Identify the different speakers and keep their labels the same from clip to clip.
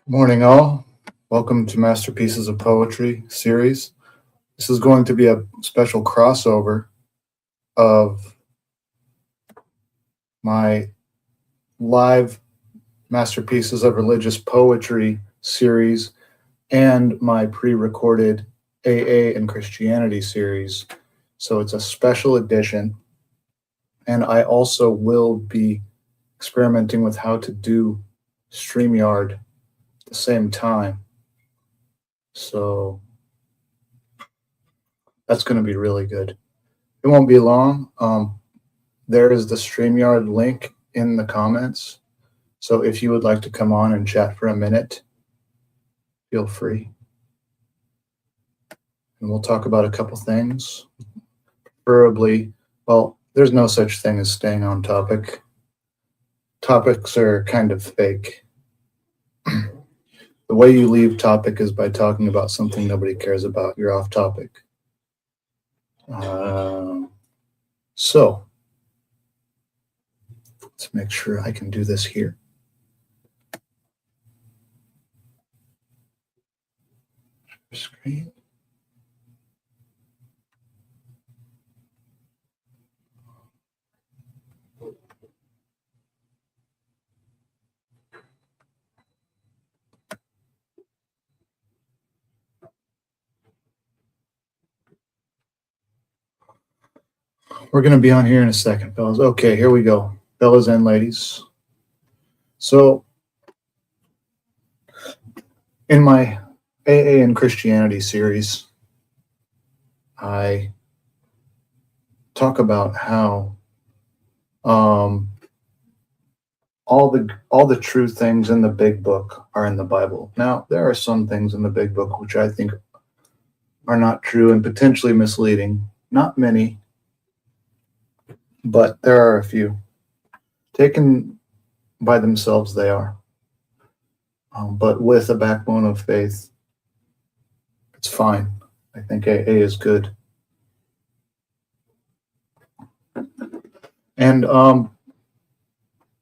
Speaker 1: Morning, all. Welcome to Masterpieces of Poetry series. This is going to be a special crossover of my live Masterpieces of Religious Poetry series and my pre-recorded AA and Christianity series. So it's a special edition. And I also will be experimenting with how to do StreamYard at the same time. So that's going to be really good. It won't be long. There is the StreamYard link in the comments. So if you would like to come on and chat for a minute, feel free. And we'll talk about a couple things. Preferably, well, there's no such thing as staying on topic. Topics are kind of fake. The way you leave topic is by talking about something nobody cares about. You're off topic. So let's make sure I can do this here. Screen. We're going to be on here in a second, fellas. Okay, here we go. Fellas and ladies. So in my AA and Christianity series, I talk about how all the true things in the big book are in the Bible. Now, there are some things in the big book which I think are not true and potentially misleading. Not many, but there are a few. Taken by themselves, they are. But with a backbone of faith, it's fine. I think AA is good. And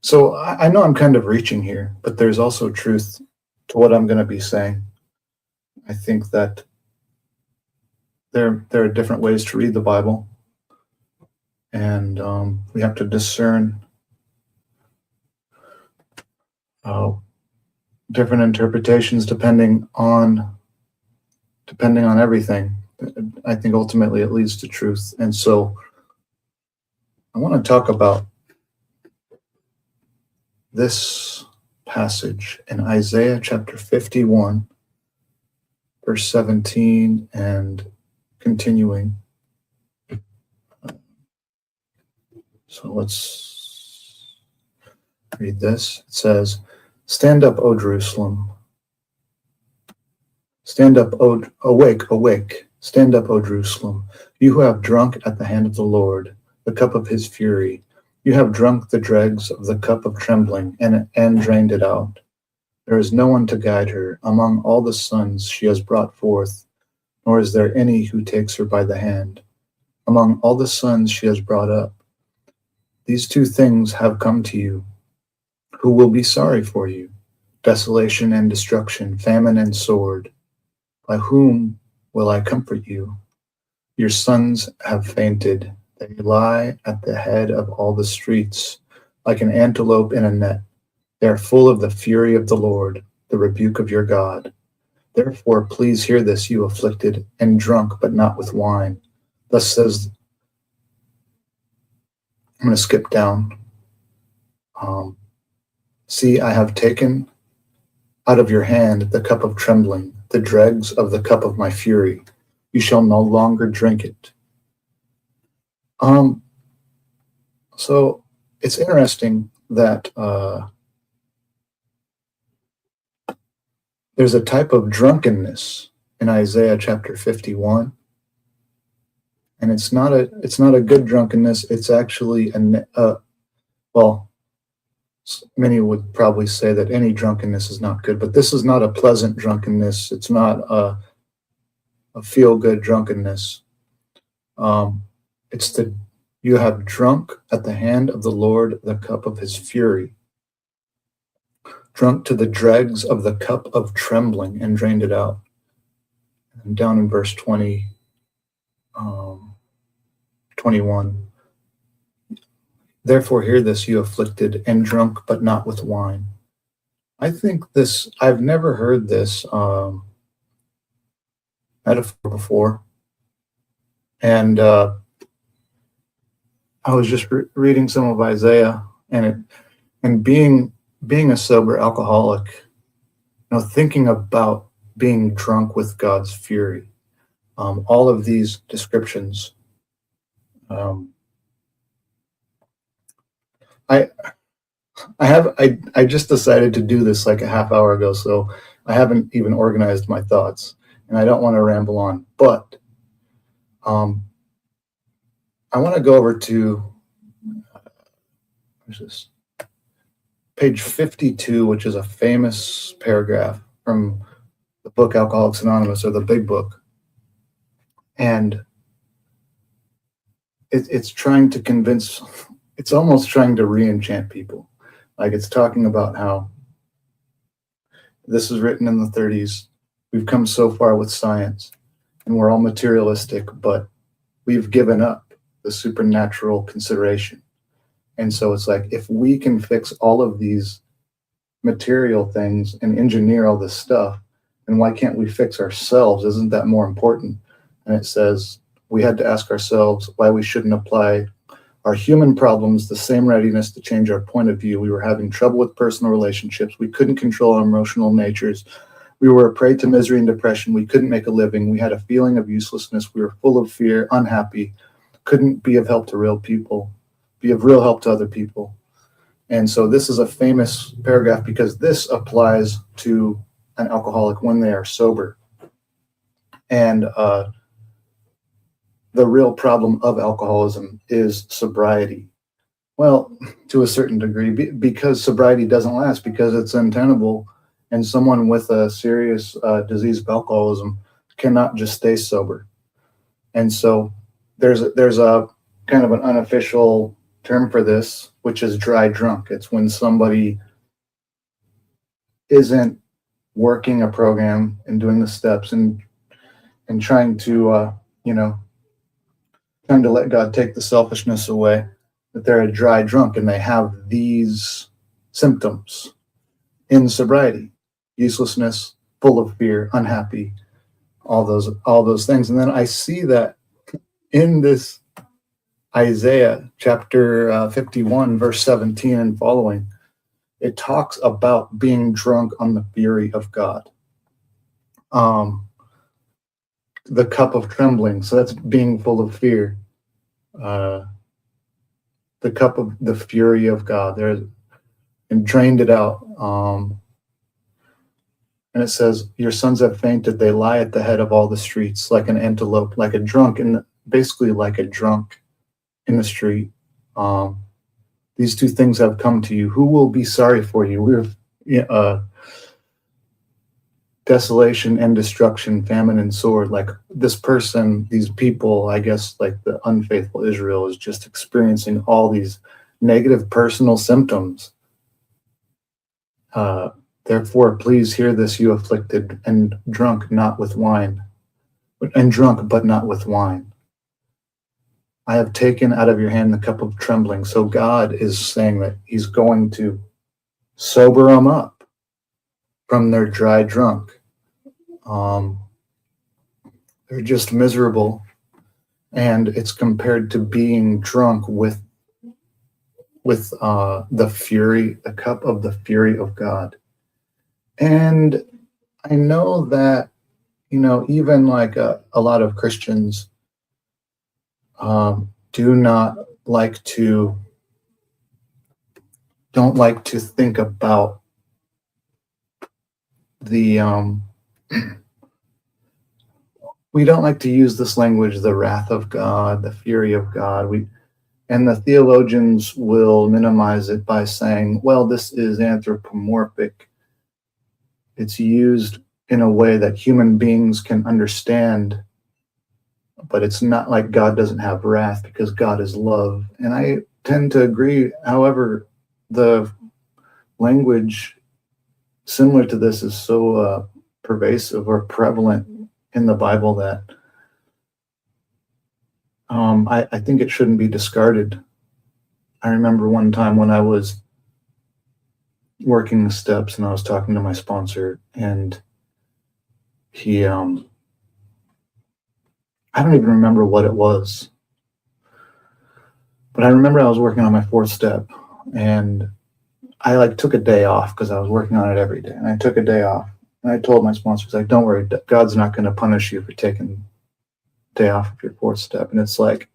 Speaker 1: so I know I'm kind of reaching here, but there's also truth to what I'm going to be saying. I think that there are different ways to read the Bible, and we have to discern different interpretations depending on everything. I think ultimately it leads to truth. And so I want to talk about this passage in Isaiah chapter 51, verse 17 and continuing. So let's read this. It says, "Stand up, O Jerusalem. Stand up, awake, awake. Stand up, O Jerusalem. You who have drunk at the hand of the Lord, the cup of his fury. You have drunk the dregs of the cup of trembling and drained it out. There is no one to guide her. Among all the sons she has brought forth, nor is there any who takes her by the hand. Among all the sons she has brought up, these two things have come to you. Who will be sorry for you? Desolation and destruction, famine and sword. By whom will I comfort you? Your sons have fainted. They lie at the head of all the streets, like an antelope in a net. They are full of the fury of the Lord, the rebuke of your God. Therefore, please hear this, you afflicted and drunk, but not with wine. Thus says," I'm going to skip down. "See, I have taken out of your hand the cup of trembling, the dregs of the cup of my fury. You shall no longer drink it." So it's interesting that There's a type of drunkenness in Isaiah chapter 51, and it's not a good drunkenness. It's actually well, many would probably say that any drunkenness is not good, but this is not a pleasant drunkenness. It's not a feel-good drunkenness. It's you have drunk at the hand of the Lord the cup of his fury, drunk to the dregs of the cup of trembling, and drained it out. And down in verse 20, 21. Therefore hear this, you afflicted, and drunk, but not with wine. I think I've never heard this metaphor before. And I was just reading some of Isaiah, and being a sober alcoholic, thinking about being drunk with God's fury, all of these descriptions. I just decided to do this like a half hour ago, so I haven't even organized my thoughts, and I don't want to ramble on, but I want to go over to page 52, which is a famous paragraph from the book Alcoholics Anonymous, or the big book. And it's trying to convince, it's almost trying to re-enchant people. Like, it's talking about how this was written in the 30s. We've come so far with science, and we're all materialistic, but we've given up the supernatural consideration. And so it's like, if we can fix all of these material things and engineer all this stuff, then why can't we fix ourselves? Isn't that more important? And it says we had to ask ourselves why we shouldn't apply our human problems the same readiness to change our point of view. We were having trouble with personal relationships. We couldn't control our emotional natures. We were a prey to misery and depression. We couldn't make a living. We had a feeling of uselessness. We were full of fear, unhappy, couldn't be of help to real people, be of real help to other people. And so this is a famous paragraph because this applies to an alcoholic when they are sober. And the real problem of alcoholism is sobriety. Well, to a certain degree, because sobriety doesn't last, because it's untenable, and someone with a serious disease of alcoholism cannot just stay sober. And so there's a kind of an unofficial term for this, which is dry drunk. It's when somebody isn't working a program and doing the steps and trying to trying to let God take the selfishness away, that they're a dry drunk and they have these symptoms in sobriety: uselessness, full of fear, unhappy, all those things. And then I see that in this Isaiah chapter 51, verse 17 and following, it talks about being drunk on the fury of God. The cup of trembling, so that's being full of fear. The cup of the fury of God, and drained it out. And it says, your sons have fainted, they lie at the head of all the streets, like an antelope, like a drunk, basically like a drunk in the street. These two things have come to you. Who will be sorry for you? We're desolation and destruction, famine and sword. Like this person, these people, I guess, like the unfaithful Israel, is just experiencing all these negative personal symptoms. Therefore, please hear this, you afflicted, and drunk, not with wine, and drunk, but not with wine. I have taken out of your hand the cup of trembling. So God is saying that he's going to sober them up from their dry drunk. They're just miserable. And it's compared to being drunk with the fury, the cup of the fury of God. And I know that, even like a lot of Christians don't like to think about the we don't like to use this language, the wrath of God, the fury of God. And the theologians will minimize it by saying, well, this is anthropomorphic. It's used in a way that human beings can understand, but it's not like God doesn't have wrath because God is love. And I tend to agree. However, the language similar to this is so pervasive or prevalent in the Bible that I think it shouldn't be discarded. I remember one time when I was working the steps and I was talking to my sponsor, and he, I don't even remember what it was, but I remember I was working on my fourth step, and I like took a day off because I was working on it every day, and I took a day off, and I told my sponsor, like, don't worry, God's not going to punish you for taking a day off of your fourth step. And it's like,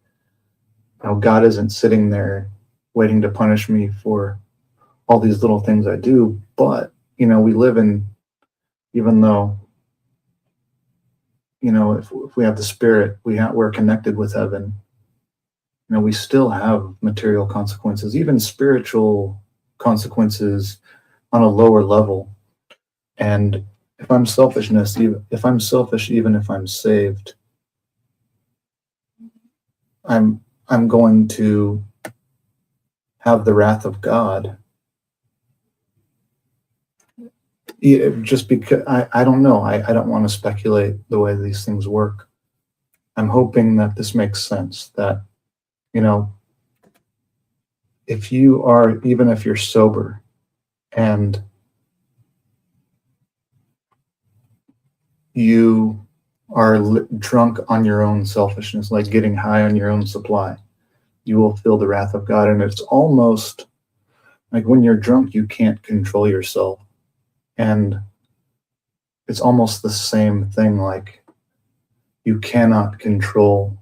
Speaker 1: you know, God isn't sitting there waiting to punish me for all these little things I do. But, you know, we live in, even though, you know, if we have the Spirit, we're connected with heaven. You know, we still have material consequences, even spiritual consequences on a lower level. And if I'm selfish, even if I'm saved, I'm going to have the wrath of God. Just because I don't know. I don't want to speculate the way these things work. I'm hoping that this makes sense, that, you know, even if you're sober and you are drunk on your own selfishness, like getting high on your own supply, you will feel the wrath of God. And it's almost like when you're drunk, you can't control yourself. And it's almost the same thing, like you cannot control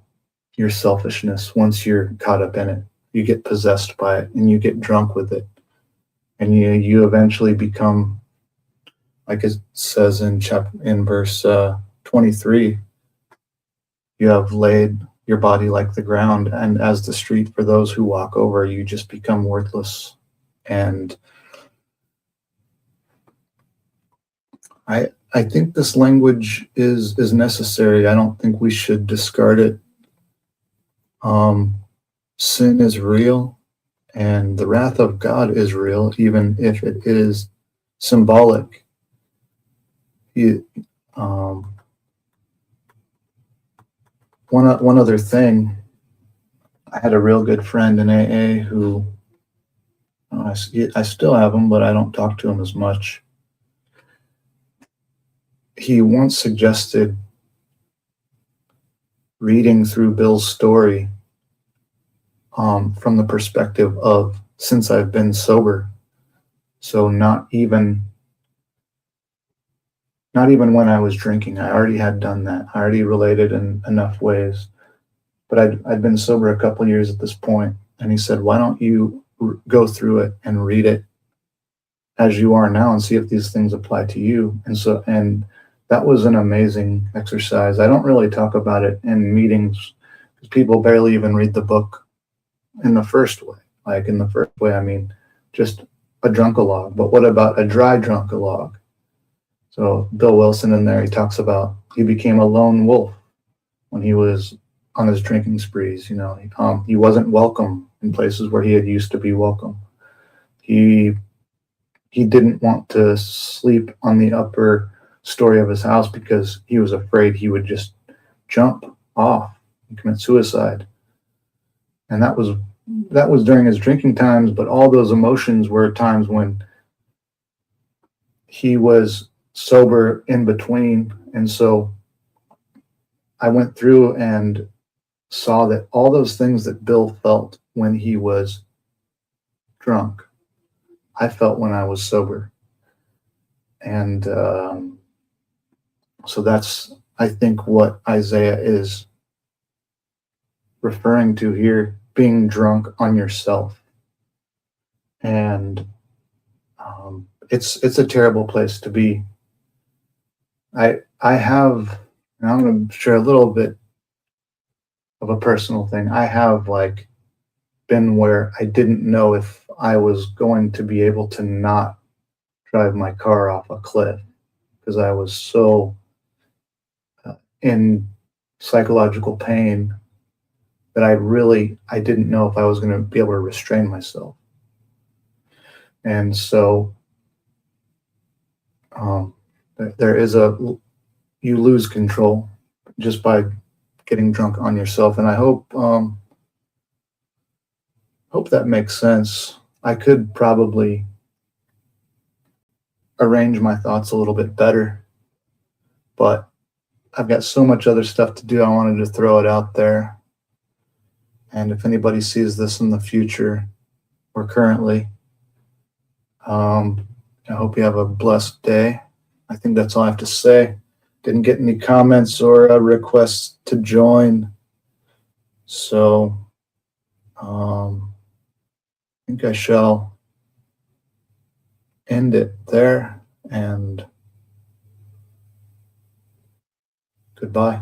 Speaker 1: your selfishness once you're caught up in it. You get possessed by it and you get drunk with it. And you eventually become, like it says in verse 23, you have laid your body like the ground, and as the street for those who walk over, you just become worthless. And I think this language is necessary. I don't think we should discard it. Sin is real, and the wrath of God is real, even if it is symbolic. One other thing, I had a real good friend in AA who, I still have him, but I don't talk to him as much. He once suggested reading through Bill's story from the perspective of, since I've been sober, so not even when I was drinking. I already had done that. I already related in enough ways, but I'd been sober a couple years at this point. And he said, why don't you go through it and read it as you are now and see if these things apply to you? And that was an amazing exercise. I don't really talk about it in meetings because people barely even read the book in the first way. Like in the first way, I mean, just a drunkalogue. But what about a dry drunkalogue? So Bill Wilson in there, he talks about he became a lone wolf when he was on his drinking sprees. You know, he wasn't welcome in places where he had used to be welcome. He didn't want to sleep on the upper story of his house because he was afraid he would just jump off and commit suicide. And that was during his drinking times, but all those emotions were times when he was sober in between. And so I went through and saw that all those things that Bill felt when he was drunk, I felt when I was sober. And so that's, I think, what Isaiah is referring to here, being drunk on yourself. And it's a terrible place to be. I have, and I'm going to share a little bit of a personal thing. I have like been where I didn't know if I was going to be able to not drive my car off a cliff because I was so in psychological pain that I didn't know if I was going to be able to restrain myself. And so um, there is you lose control just by getting drunk on yourself. And I hope that makes sense. I could probably arrange my thoughts a little bit better, but I've got so much other stuff to do. I wanted to throw it out there. And if anybody sees this in the future or currently, I hope you have a blessed day. I think that's all I have to say. Didn't get any comments or requests to join. So I think I shall end it there, and goodbye.